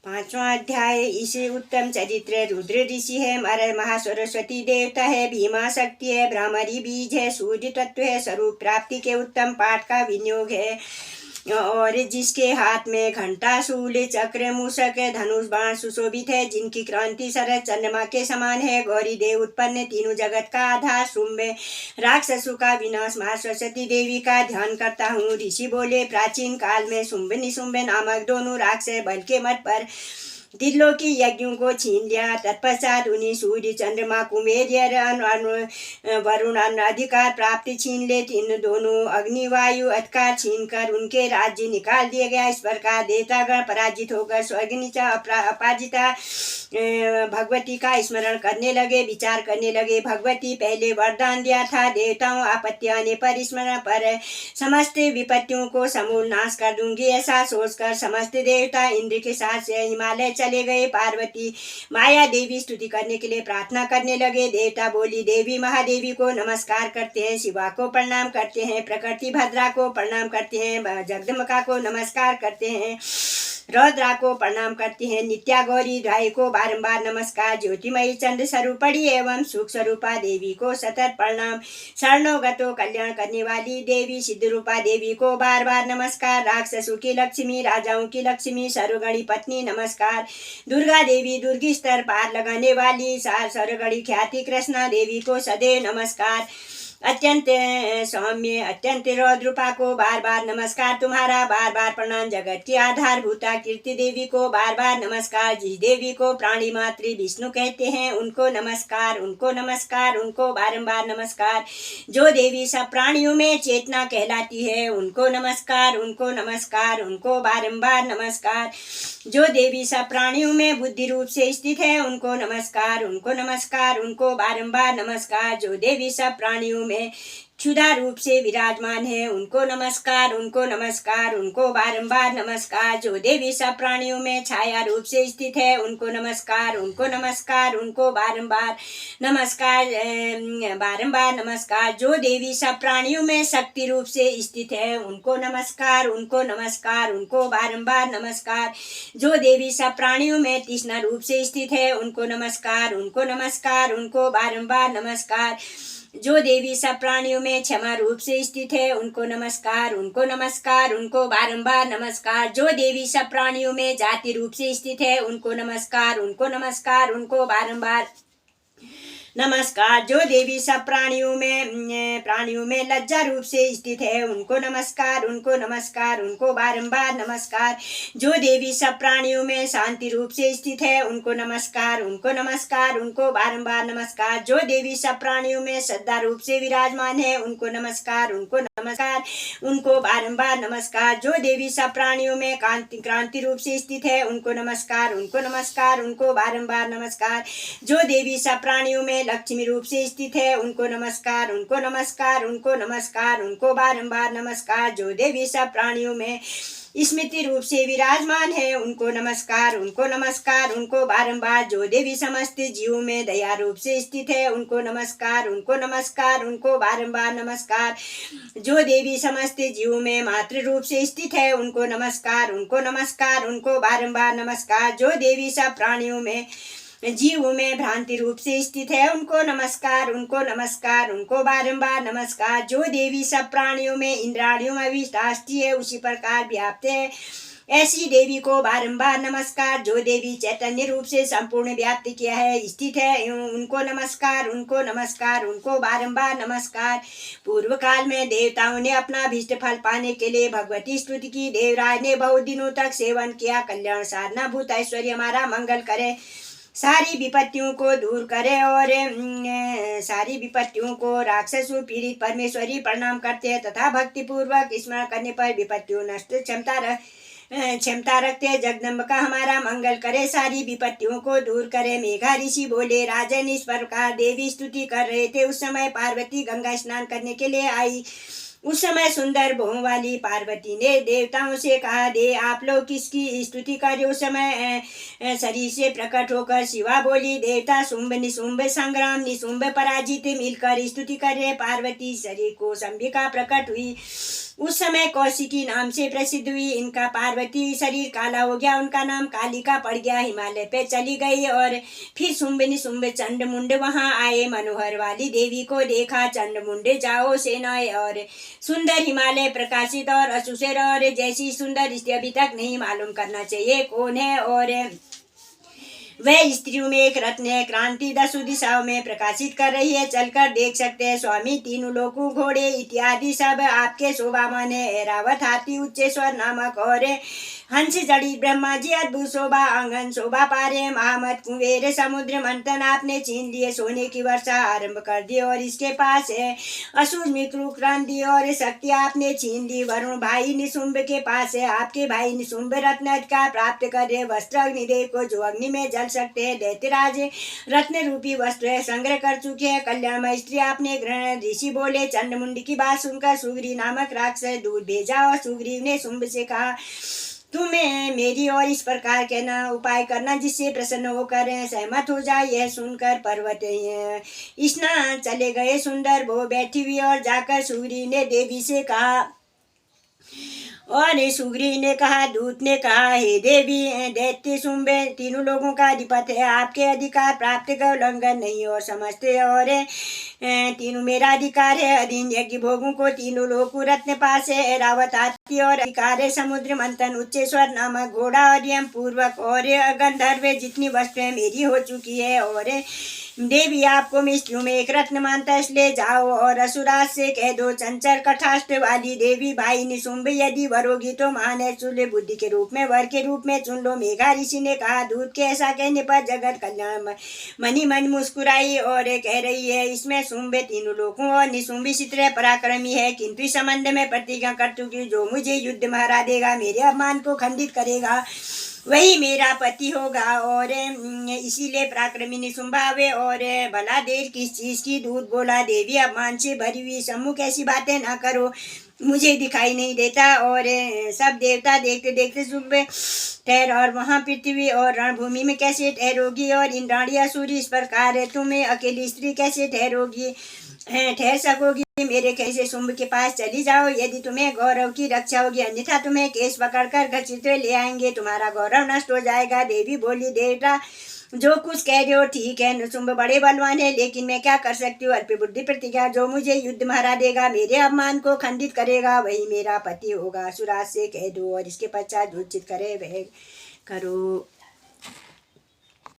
पांचवा अध्याय। इसे उत्तम चरित्र। रुद्र ऋषि है, महासरस्वती देवता है, भीमा शक्ति है, भ्रामरी बीज है, सूर्य तत्व है, स्वरूप प्राप्ति के उत्तम पाठ का विनियोग है, और जिसके हाथ में घंटा, शूल, चक्र, मूषक, धनुष, बाण सुशोभित है, जिनकी क्रांति शरद चंद्रमा के समान है। गौरी देव उत्पन्न, तीनों जगत का आधार, शुंभ राक्षसों का विनाश, मां सरस्वती देवी का ध्यान करता हूँ। ऋषि बोले, प्राचीन काल में शुंभ निशुंभ नामक दोनों राक्षस बल के मत पर त्रिलोकी यज्ञों को छीन लिया। तत्पश्चात उन्हीं सूर्य, चंद्रमा, कुमेर, वरुण अधिकार प्राप्ति छीन ले। इन दोनों अग्नि, वायु अधिकार छीन कर उनके राज्य निकाल दिया गया। इस प्रकार देवतागण पराजित होकर स्वर्ग नीचा अपराजिता भगवती का स्मरण करने लगे, विचार करने लगे। भगवती पहले वरदान दिया था, देवताओं आपत्ति आने पर स्मरण पर समस्त विपत्तियों को समूल नाश कर दूंगी। ऐसा सोचकर समस्त देवता इंद्र के साथ से हिमालय चले गए। पार्वती माया देवी स्तुति करने के लिए प्रार्थना करने लगे। देवता बोली, देवी महादेवी को नमस्कार करते हैं, शिवा को प्रणाम करते हैं, प्रकृति भद्रा को प्रणाम करते हैं, जगदम्बिका को नमस्कार करते हैं, रौद्रा को प्रणाम करते हैं, नित्या गौरी राय को बारंबार नमस्कार, ज्योतिमयी चंद्र स्वरूपड़ी एवं सुख स्वरूपा देवी को सतत प्रणाम, शरणोगतो कल्याण करने वाली देवी सिद्ध रूपा देवी को बार बार नमस्कार, राक्षसों की लक्ष्मी, राजाओं की लक्ष्मी, सर्वगणी पत्नी नमस्कार, दुर्गा देवी दुर्गी स्तर पार लगाने वाली सर्वगणी ख्याति कृष्णा देवी को सदैव नमस्कार, अत्यंत सौम्य अत्यंत रौद्रूपा को बार बार नमस्कार, तुम्हारा बार बार प्रणाम, जगत की आधारभूता कीर्ति देवी को बार बार नमस्कार, जिस देवी को प्राणी मातृ विष्णु कहते हैं उनको नमस्कार, उनको नमस्कार, उनको बारंबार नमस्कार, जो देवी सब प्राणियों में चेतना कहलाती है उनको नमस्कार, उनको नमस्कार, उनको बारंबार नमस्कार, जो देवी सब प्राणियों में बुद्धि रूप से स्थित है उनको नमस्कार, उनको नमस्कार, उनको बारंबार नमस्कार, जो देवी सब प्राणियों में क्षुधा रूप से विराजमान है उनको नमस्कार, उनको नमस्कार, उनको बारंबार नमस्कार, जो देवी सब प्राणियों में छाया रूप से स्थित है उनको नमस्कार, उनको नमस्कार, उनको बारंबार नमस्कार, बारंबार नमस्कार, जो देवी सब प्राणियों में शक्ति रूप से स्थित है उनको नमस्कार, उनको नमस्कार, उनको बारंबार नमस्कार, जो देवी सब प्राणियों में तृष्णा रूप से स्थित है उनको नमस्कार, उनको नमस्कार, उनको बारंबार नमस्कार, जो देवी सब प्राणियों में क्षमा रूप से स्थित है उनको नमस्कार, उनको नमस्कार, उनको बारंबार नमस्कार, जो देवी सब प्राणियों में जाति रूप से स्थित है उनको नमस्कार, उनको नमस्कार, उनको बारंबार नमस्कार, जो देवी सब प्राणियों में लज्जा रूप से स्थित है उनको नमस्कार, उनको नमस्कार, उनको बारंबार नमस्कार, जो देवी सब प्राणियों में शांति रूप से स्थित है उनको नमस्कार, उनको नमस्कार, उनको बारंबार नमस्कार, जो देवी सब प्राणियों में श्रद्धा रूप से विराजमान है उनको नमस्कार, उनको नमस्कार, उनको बारंबार नमस्कार, जो देवी सब प्राणियों में क्रांति रूप से स्थित है उनको नमस्कार, उनको नमस्कार, उनको बारंबार नमस्कार, जो देवी सब प्राणियों में लक्ष्मी रूप से स्थित है उनको नमस्कार, उनको नमस्कार, उनको नमस्कार, उनको बारंबार नमस्कार, जो देवी सब प्राणियों में स्मृति रूप से विराजमान है उनको नमस्कार, उनको नमस्कार, उनको बारंबार, जो देवी समस्त जीवों में दया रूप से स्थित है उनको नमस्कार, उनको नमस्कार, उनको बारंबार नमस्कार, जो देवी समस्त जीवों में मातृ रूप से स्थित है उनको नमस्कार, उनको नमस्कार, उनको बारंबार नमस्कार, जो देवी सब प्राणियों में जीवों में भ्रांति रूप से स्थित है उनको नमस्कार, उनको नमस्कार, उनको बारंबार नमस्कार, जो देवी सब प्राणियों में इंद्रियों में विष्टाष्टी है उसी प्रकार व्याप्त है ऐसी देवी को बारंबार नमस्कार, जो देवी चैतन्य रूप से संपूर्ण व्याप्त किया है स्थित है उनको नमस्कार, उनको नमस्कार, उनको बारंबार नमस्कार। पूर्व काल में देवताओं ने अपना अभीष्ट फल पाने के लिए भगवती स्तुति की। देवराज ने बहुत दिनों तक सेवन किया। कल्याण साधना भूत ऐश्वर्य हमारा मंगल करे, सारी विपत्तियों को दूर करे, और सारी विपत्तियों को राक्षसों पीड़ित परमेश्वरी प्रणाम करते हैं तथा भक्ति पूर्वक स्मरण करने पर विपत्तियों नष्ट क्षमता रखते। जगदम्बिका हमारा मंगल करे, सारी विपत्तियों को दूर करे। मेघा ऋषि बोले, राजन इस प्रकार देवी स्तुति कर रहे थे। उस समय पार्वती गंगा स्नान करने के लिए आई। उस समय सुंदर भों वाली पार्वती ने देवताओं से कहा, दे आप लोग किसकी स्तुति कर रहे हो। उस समय शरीर से प्रकट होकर शिवा बोली, देवता शुंभ निशुंभ संग्राम निशुंभ पराजित मिलकर स्तुति कर रहे। पार्वती शरीर को अंबिका प्रकट हुई। उस समय कौशिकी नाम से प्रसिद्ध हुई। इनका पार्वती शरीर काला हो गया, उनका नाम कालिका पड़ गया। हिमालय पे चली गई और फिर शुंभ निशुंभ चंड मुंड वहां आए। मनोहर वाली देवी को देखा। चंड मुंड जाओ सेनाएं और सुंदर हिमालय प्रकाशित और असुसर और जैसी सुंदर स्त्री अभी तक नहीं मालूम करना चाहिए कौन है। और वह स्त्रियों में एक रत्न है, क्रांति 10 दिशाओं में प्रकाशित कर रही है। चलकर देख सकते हैं स्वामी। तीनों लोगों घोड़े इत्यादि सब आपके शोभामान है। ऐरावत हाथी उच्चेश्वर नामक और हंस जड़ी ब्रह्मा जी अद्भुत शोभा आंगन शोभा पारे। महामत कुबेर समुद्र मंथन आपने छीन लिए। सोने की वर्षा आरंभ कर दी और इसके पास है असुर मृत्यु क्रांति और शक्ति आपने छीन ली। वरुण भाई निशुंभ के पास है। आपके भाई निशुंभ रत्न का प्राप्त करे वस्त्र अग्निदेव को जो अग्नि में जल सकते हैं। दैत्यराज रत्न रूपी वस्त्र संग्रह कर चुके हैं। कल्याणमय स्त्री आपने ग्रहण। ऋषि बोले। चंडमुंड की बात सुनकर सुग्रीव नामक राक्षस दूध भेजा और सुग्रीव ने शुंभ से कहा तुम्हें मेरी और इस प्रकार कहना उपाय करना जिससे प्रसन्न होकर सहमत हो जाए। यह सुनकर पर्वत स्नान चले गए। सुंदर वो बैठी हुई और जाकर सुग्रीव ने देवी से कहा और सुग्रीव ने कहा दूत ने कहा हे देवी दैत्य शुंभ तीनों लोगों का अधिपति है। आपके अधिकार प्राप्त का उल्लंघन नहीं और समझते और तीनों मेरा अधिकार है। अधीन यज्ञ भोगों को तीनों लोग रत्न पास है। ऐरावत हाथी और अधिकार है। समुद्र मंथन उच्चेश्वर नामक घोड़ा और यम पूर्वक और गंधर्व जितनी वस्तुएं मेरी हो चुकी है। और देवी आपको मैं स्त्रियों में एक रत्न मानता इसलिए जाओ और असुराज से कह दो चंचल कठाष्ट वाली देवी भाई निशुंभ यदि वरोगी तो मान है चुले बुद्धि के रूप में वर के रूप में चुन लो। मेघा ऋषि ने कहा दूध के ऐसा कहने पर जगत कल्याण मनी मन मुस्कुराई और कह रही है इसमें शुंभ तीनों लोगों और निशुंभ इसी तरह पराक्रमी है किंतु इस संबंध में प्रतिज्ञा कर चुकी जो मुझे युद्ध में हरा देगा मेरे अपमान को खंडित करेगा वही मेरा पति होगा। और इसीलिए पराक्रमी निशुंभावे और भला देर किस चीज की। दूध बोला देवी अपमान से भरी हुई सम्मुख ऐसी बातें ना करो मुझे दिखाई नहीं देता। और सब देवता देखते देखते शुभ ठहर और वहाँ पृथ्वी और रणभूमि में कैसे ठहरोगी और इंद्राणी सूर्य इस प्रकार है तुम्हें अकेली स्त्री कैसे ठहरोगी ठहर सकोगी। मेरे कैसे शुंभ के पास चली जाओ यदि तुम्हें गौरव की रक्षा होगी अन्यथा तुम्हें केस पकड़कर घसीट ले आएंगे तुम्हारा गौरव नष्ट हो जाएगा। देवी बोली देवता जो कुछ कह रहे हो ठीक है। निशुंभ बड़े बलवान है लेकिन मैं क्या कर सकती हूँ। अल्प बुद्धि प्रतिज्ञा जो मुझे युद्ध में हरा देगा मेरे अपमान को खंडित करेगा वही मेरा पति होगा। सुराज से कह दो और इसके पश्चात जो उचित करे वह करो।